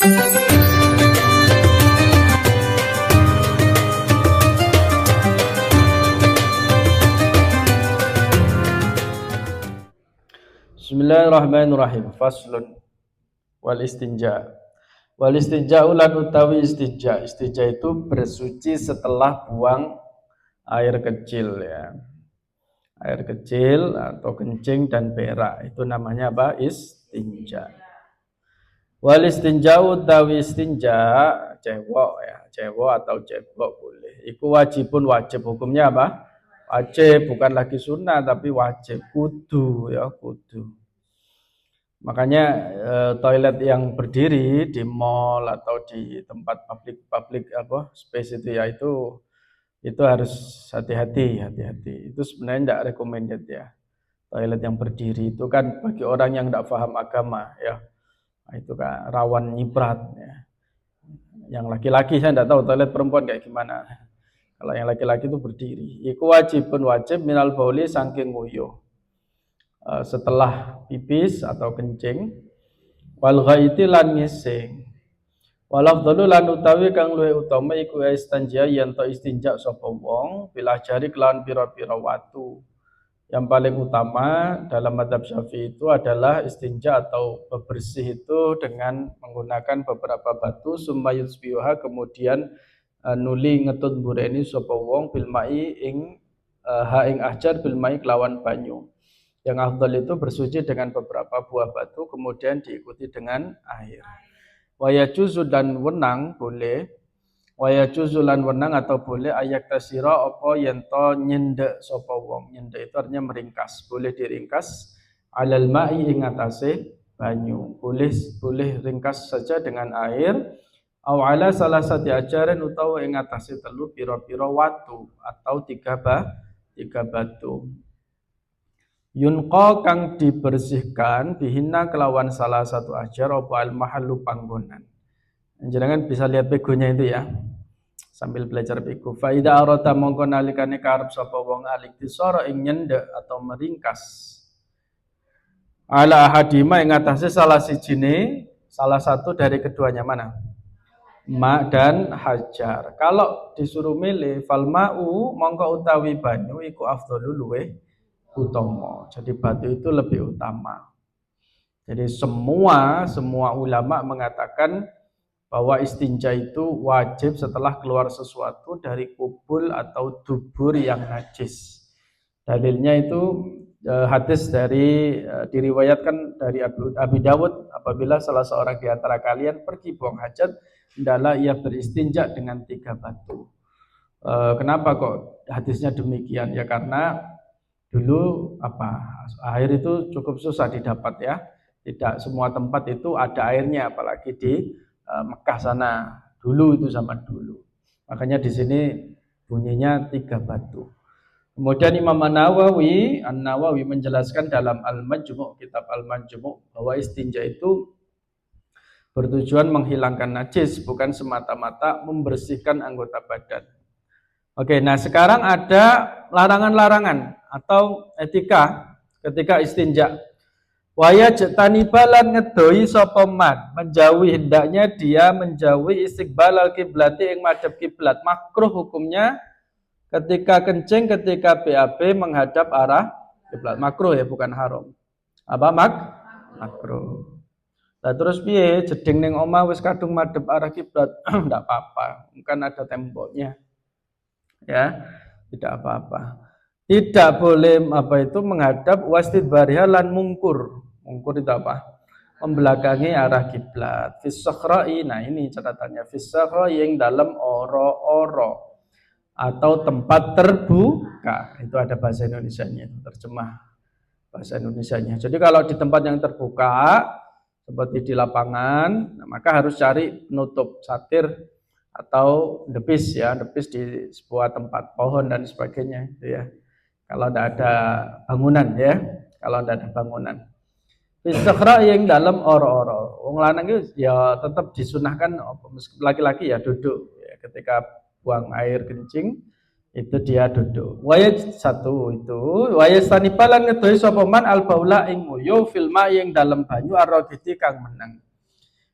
Bismillahirrahmanirrahim. Faslun wal istinja. Wal istinja ulan utawi istinja. Istinja itu bersuci setelah buang air kecil ya. Air kecil atau kencing dan berak itu namanya apa? Istinja. Wal istinja utawi istinja cewek ya, cewek atau cebok boleh. Iku wajibun wajib, hukumnya apa? Wajib, bukan lagi sunnah tapi wajib, kudu ya, kudu. Makanya toilet yang berdiri di mall atau di tempat publik space itu ya itu harus hati-hati. Itu sebenarnya tidak recommended ya. Toilet yang berdiri itu kan bagi orang yang tidak paham agama ya. Nah, itu kan rawan nyiprat ya. Yang laki-laki saya tidak tahu toilet perempuan kayak gimana. Kalau yang laki-laki itu berdiri. Iku wajibun wajib minal bauli saking nguyuh. Setelah pipis atau kencing, wal ghaiti lan ngising. Walafdhalu lan utawi kang luwih utama iku istinja yen to istinja sapa wong bilah jari kelawan pira-pira watu. Yang paling utama dalam mazhab Syafi'i itu adalah istinja atau bebersih itu dengan menggunakan beberapa batu sumayus biha kemudian nuli ngetut mbureni sapa wong bil mai ing ing ahjar bil mai kelawan banyu. Yang afdal itu bersuci dengan beberapa buah batu kemudian diikuti dengan air. Waya juzu dan wenang boleh. Waya juzu lan wenang atau boleh ayak tasira apa yento nyendek sapa wong. Nyendek itu artinya meringkas. Boleh diringkas alal ma'i ing atase banyu. Boleh ringkas saja dengan air. Au ala salah satu ajaran utawa ing atase telu pira-pira watu atau tiga batu. Yunqa kang dibersihkan bihina kelawan salah satu ajar apa al mahallu panggonan. Jangan bisa lihat begonya itu ya. Sambil belajar bego. Fa idza arata mongko nalikane karep sapa wong alik disara ing nyendek atau meringkas. Ala ahadima ing atase salah satu dari keduanya mana? Ma dan hajar. Kalau disuruh milih fal ma'u mongko utawi banyu iku afdhalul luweh utama. Jadi batu itu lebih utama. Jadi semua ulama mengatakan bahwa istinja itu wajib setelah keluar sesuatu dari kubul atau dubur yang najis. Dalilnya itu hadis diriwayatkan dari Abi Dawud, apabila salah seorang di antara kalian pergi buang hajat, hendaklah ia beristinja dengan 3 batu. Kenapa kok hadisnya demikian? Ya karena dulu air itu cukup susah didapat ya. Tidak semua tempat itu ada airnya, apalagi di Mekah sana. Dulu itu zaman dulu. Makanya di sini bunyinya 3 batu. Kemudian Imam An-Nawawi menjelaskan dalam Al-Majmu', kitab Al-Majmu' bahwa istinja itu bertujuan menghilangkan najis, bukan semata-mata membersihkan anggota badan. Oke, nah sekarang ada larangan-larangan atau etika ketika istinja. Waya jetanibalan ngedoi sapa man, menjauhi hendaknya dia menjauhi istiqbal al-kiblati ing madhab kiblat. Makruh hukumnya ketika kencing, ketika BAB menghadap arah kiblat. Makruh ya, bukan haram. Apa makruh. Nah terus piye jeding ning omah wis kadung madhep arah kiblat, ndak apa-apa, kan ada temboknya. Ya, tidak apa-apa. Tidak boleh menghadap wastidbariha lan mungkur. Mungkur itu apa? Membelakangi arah kiblat. Fis sakhra'i, nah ini catatannya, fis sakhra'i yang dalam oro-oro atau tempat terbuka. Itu ada bahasa Indonesianya, terjemah bahasa Indonesianya. Jadi kalau di tempat yang terbuka seperti di lapangan, nah, maka harus cari penutup satir atau depis di sebuah tempat pohon dan sebagainya gitu ya. Kalau tidak ada bangunan ya, Istiqra yang dalam oro-oro. Wong lanang itu ya tetap disunahkan laki-laki ya duduk ya, ketika buang air kencing itu dia duduk. Wayat satu itu wayat sanipalan ngedoi sapa man al baula ing nguyu fil ma yang dalam banyu arroditi kang menang.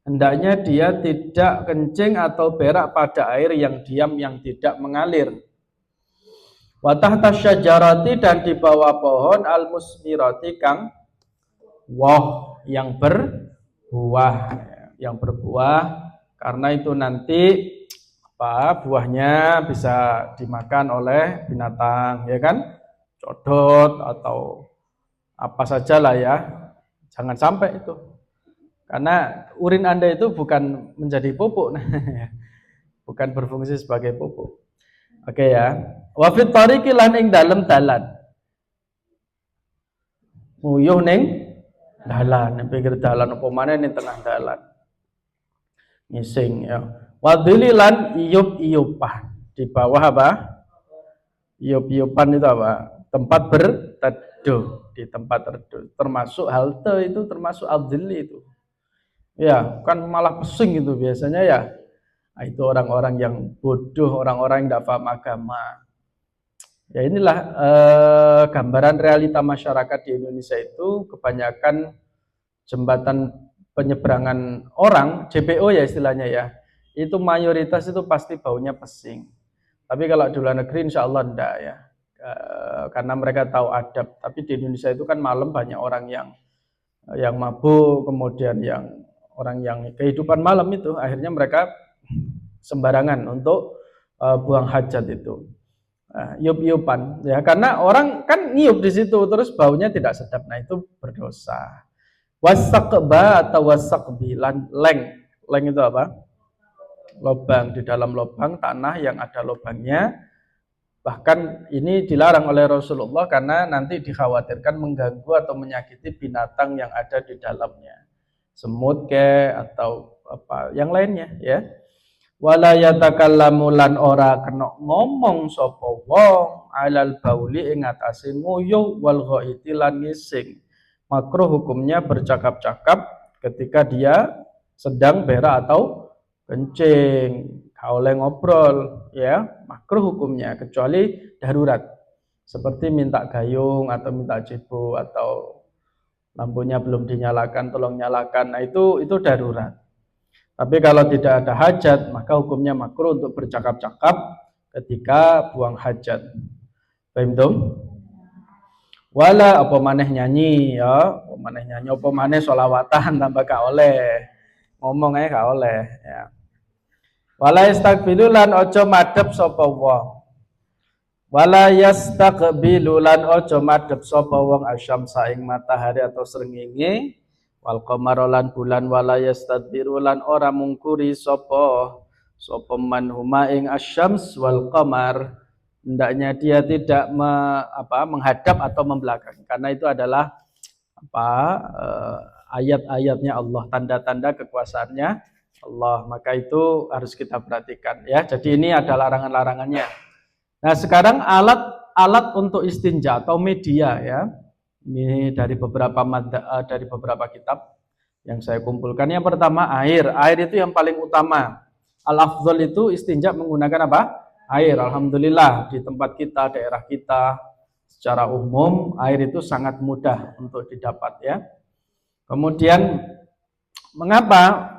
hendaknya dia tidak kencing atau berak pada air yang diam yang tidak mengalir. Wa tahta syajarati, dan di bawah pohon al-musmirati kang yang berbuah, karena itu nanti buahnya bisa dimakan oleh binatang, ya kan, codot atau apa saja lah ya, jangan sampai itu, karena urin Anda itu bukan menjadi pupuk, bukan berfungsi sebagai pupuk. Oke ya. Wa fit tariqi lan ing dalem dalan, nguyuh ning dalan, pinggir dalan apa maneh ning tengah dalan. Ngising ya. Wadhili lan iyup-iyupan, di bawah apa? Iyup-iyupan itu apa? Tempat berteduh, di tempat teduh. Termasuk halte itu termasuk adzilli itu. Ya, kan malah pesing itu biasanya ya. Nah, itu orang-orang yang bodoh, orang-orang yang tidak paham agama. Ya inilah gambaran realita masyarakat di Indonesia itu kebanyakan jembatan penyeberangan orang, JPO ya istilahnya ya, itu mayoritas itu pasti baunya pesing. Tapi kalau di luar negeri insya Allah enggak ya, karena mereka tahu adab. Tapi di Indonesia itu kan malam banyak orang yang mabuk, kemudian orang yang kehidupan malam itu, akhirnya mereka sembarangan untuk buang hajat itu. Iup-iupan ya, karena orang kan nyiup di situ terus baunya tidak sedap, nah itu berdosa. Wasaqba atau wasaqbi, leng itu apa? Lobang, di dalam lobang tanah yang ada lobangnya. Bahkan ini dilarang oleh Rasulullah karena nanti dikhawatirkan mengganggu atau menyakiti binatang yang ada di dalamnya, semut atau apa yang lainnya ya. Wala yatakallamu lan ora kena ngomong sapa wong alal bauli ing atase nguyuh wal ghaiti lan ngising. Makruh hukumnya bercakap-cakap ketika dia sedang berak atau kencing, gak oleh ngobrol ya, makruh hukumnya kecuali darurat. Seperti minta gayung atau minta cibo atau lampunya belum dinyalakan, tolong nyalakan. Nah itu darurat. Tapi kalau tidak ada hajat, maka hukumnya makruh untuk bercakap-cakap ketika buang hajat. Paham dong? Wala apa maneh nyanyi ya, apa maneh sholawatan tambah gak oleh. Ngomong aja gak oleh ya. Wala yastaqbilu lan ojo madhep sapa wong. Wala yastaqbilu lan ojo madhep sapa wong asyamsa ing matahari atau srengenge. Wal qamara lan bulan wala yastadbiru lan ora mungkuri sapa man huma ing asyams wal qamar, hendaknya dia tidak menghadap atau membelakangi, karena itu adalah ayat-ayatnya Allah, tanda-tanda kekuasaannya Allah, maka itu harus kita perhatikan ya. Jadi ini ada larangan-larangannya. Nah sekarang alat untuk istinja atau media ya. Ini dari beberapa kitab yang saya kumpulkan. Yang pertama air itu yang paling utama. Al-afdhal itu istinja menggunakan apa? Air. Alhamdulillah di tempat kita, daerah kita secara umum air itu sangat mudah untuk didapat ya. Kemudian mengapa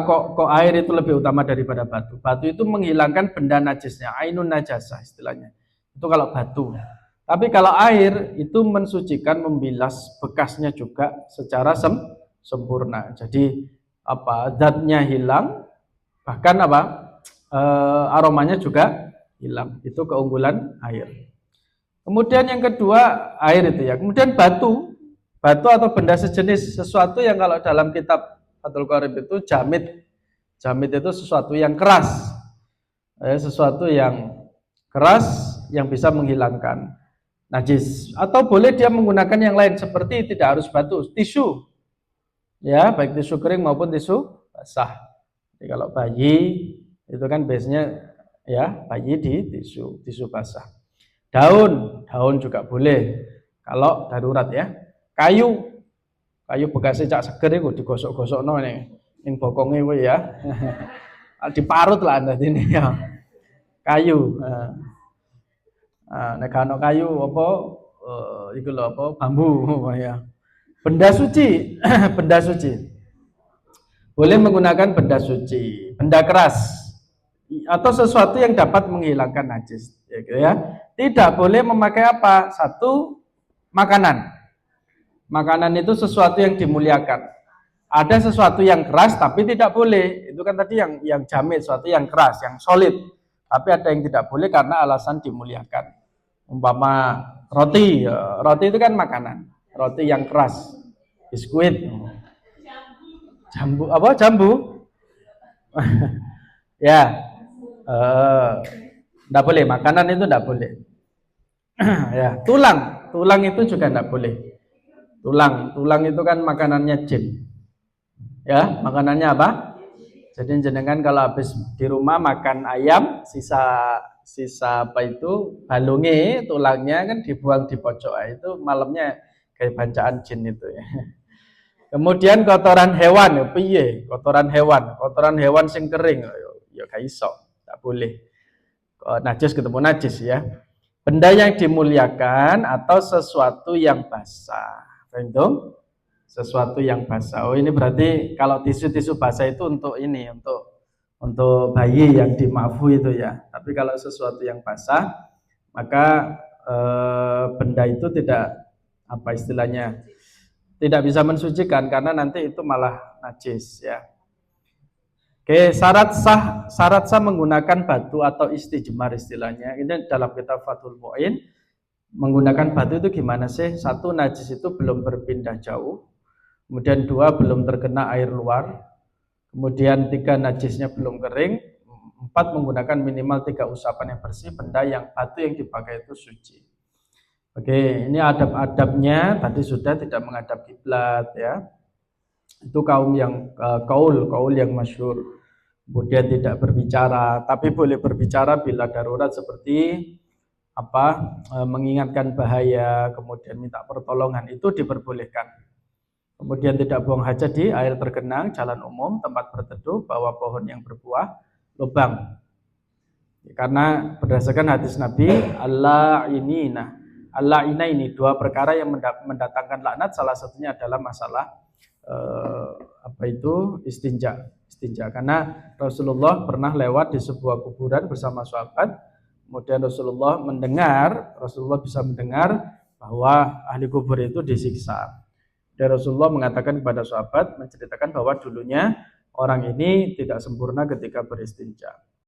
kok air itu lebih utama daripada batu? Batu itu menghilangkan benda najisnya, ainun najasah istilahnya. Itu kalau batu. Tapi kalau air itu mensucikan, membilas bekasnya juga secara sempurna. Jadi zatnya hilang, bahkan aromanya juga hilang. Itu keunggulan air. Kemudian yang kedua air itu ya. Kemudian batu atau benda sejenis, sesuatu yang kalau dalam kitab Fathul Qorib itu jamid itu sesuatu yang keras, sesuatu yang keras yang bisa menghilangkan najis. Atau boleh dia menggunakan yang lain, seperti tidak harus batu, tisu ya, baik tisu kering maupun tisu basah. Jadi kalau bayi itu kan biasanya ya bayi di tisu basah. Daun juga boleh kalau darurat ya. Kayu bekasnya cak seger itu digosok-gosokno ning bokonge kuwi ya. Diparut lah ini ya. Kayu. Nek ana kayu iku lho bambu ya. Benda suci, Boleh menggunakan benda suci, benda keras, atau sesuatu yang dapat menghilangkan najis, ya. Tidak boleh memakai apa? Satu, makanan. Makanan itu sesuatu yang dimuliakan. Ada sesuatu yang keras tapi tidak boleh. Itu kan tadi yang jamin, sesuatu yang keras, yang solid. Tapi ada yang tidak boleh karena alasan dimuliakan. Umpama roti, roti itu kan makanan. Roti yang keras, biskuit, jambu, apa jambu? Ya, tidak boleh. Makanan itu tidak boleh. Ya, tulang itu juga tidak boleh. Tulang itu kan makanannya jin. Ya, makanannya apa? Jadi jenengan kalau habis di rumah makan ayam, sisa apa itu balunge, tulangnya kan dibuang di pojok, itu malamnya kayak bacaan jin itu ya. Kemudian kotoran hewan, piye? Kotoran hewan sing kering, ya gak iso, tak boleh. Najis ketemu najis ya. Benda yang dimuliakan atau sesuatu yang basah. Itu sesuatu yang basah. Oh, ini berarti kalau tisu-tisu basah itu untuk ini, untuk bayi yang dimafu itu ya. Tapi kalau sesuatu yang basah, maka benda itu tidak apa istilahnya, tidak bisa mensucikan karena nanti itu malah najis ya. Oke, syarat sah menggunakan batu atau istijmar istilahnya. Ini dalam kitab Fathul Mu'in. Menggunakan batu itu gimana sih? Satu, najis itu belum berpindah jauh. Kemudian dua, belum terkena air luar. Kemudian tiga, najisnya belum kering. Empat, menggunakan minimal 3 usapan yang bersih. Benda yang batu yang dipakai itu suci. Oke, ini adab-adabnya. Tadi sudah tidak menghadap kiblat ya. Itu kaum yang kaul yang masyhur. Kemudian tidak berbicara, tapi boleh berbicara bila darurat seperti apa, mengingatkan bahaya, kemudian minta pertolongan, itu diperbolehkan. Kemudian tidak buang hajat di air tergenang, jalan umum, tempat berteduh, bawah pohon yang berbuah, lubang. Karena berdasarkan hadis Nabi, Allah ini dua perkara yang mendatangkan laknat, salah satunya adalah masalah apa itu istinja. Karena Rasulullah pernah lewat di sebuah kuburan bersama sahabat, kemudian Rasulullah bisa mendengar bahwa ahli kubur itu disiksa. Dan Rasulullah mengatakan kepada sahabat, menceritakan bahwa dulunya orang ini tidak sempurna ketika beristinja.